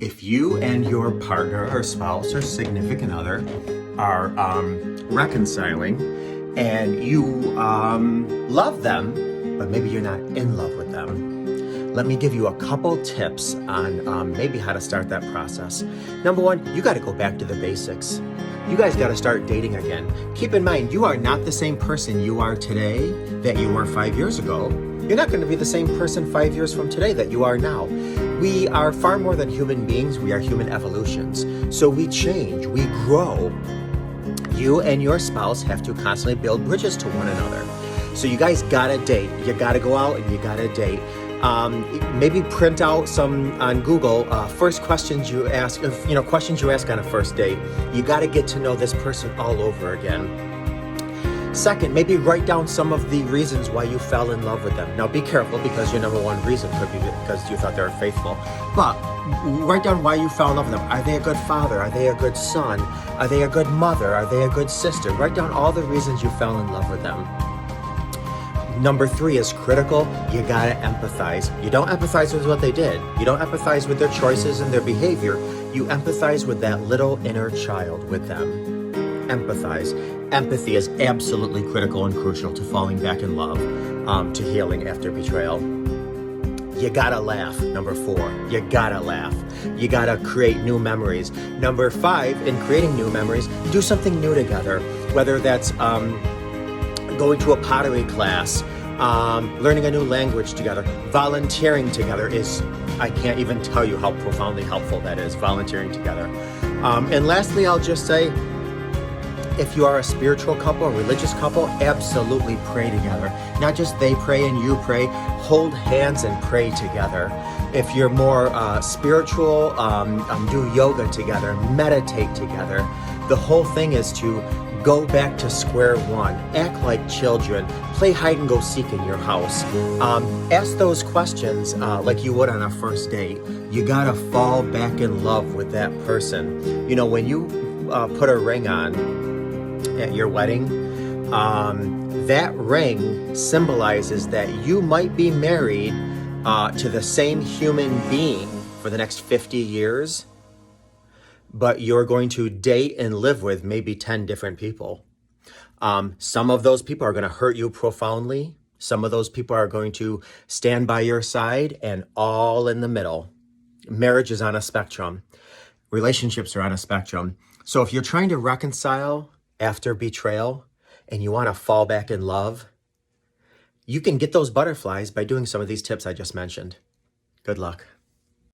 If you and your partner or spouse or significant other are reconciling and you love them, but maybe you're not in love with them, let me give you a couple tips on maybe how to start that process. Number one, you got to go back to the basics. You guys got to start dating again. Keep in mind, you are not the same person you are today that you were 5 years ago. You're not going to be the same person 5 years from today that you are now. We are far more than human beings. We are human evolutions. So we change, we grow. You and your spouse have to constantly build bridges to one another. So you guys gotta date. You gotta go out and you gotta date. Maybe print out some on Google, first questions you ask, questions you ask on a first date. You gotta get to know this person all over again. Second, maybe write down some of the reasons why you fell in love with them. Now be careful, because your number one reason could be because you thought they were faithful. But write down why you fell in love with them. Are they a good father? Are they a good son? Are they a good mother? Are they a good sister? Write down all the reasons you fell in love with them. Number three is critical. You gotta empathize. You don't empathize with what they did. You don't empathize with their choices and their behavior. You empathize with that little inner child with them. Empathize. Empathy is absolutely critical and crucial to falling back in love, to healing after betrayal. You gotta laugh. Number four, you gotta laugh. You gotta create new memories. Number five, in creating new memories, do something new together. Whether that's going to a pottery class, learning a new language together, volunteering together is, I can't even tell you how profoundly helpful that is, volunteering together. And lastly, I'll just say, if you are a spiritual couple, a religious couple, absolutely pray together. Not just they pray and you pray, hold hands and pray together. If you're more spiritual, do yoga together, meditate together. The whole thing is to go back to square one, act like children, play hide and go seek in your house. Ask those questions like you would on a first date. You gotta fall back in love with that person. You know, when you put a ring on at your wedding, that ring symbolizes that you might be married to the same human being for the next 50 years, but you're going to date and live with maybe 10 different people. Some of those people are going to hurt you profoundly. Some of those people are going to stand by your side, and all in the middle. Marriage is on a spectrum. Relationships are on a spectrum. So if you're trying to reconcile after betrayal and you want to fall back in love, you can get those butterflies by doing some of these tips I just mentioned. Good luck.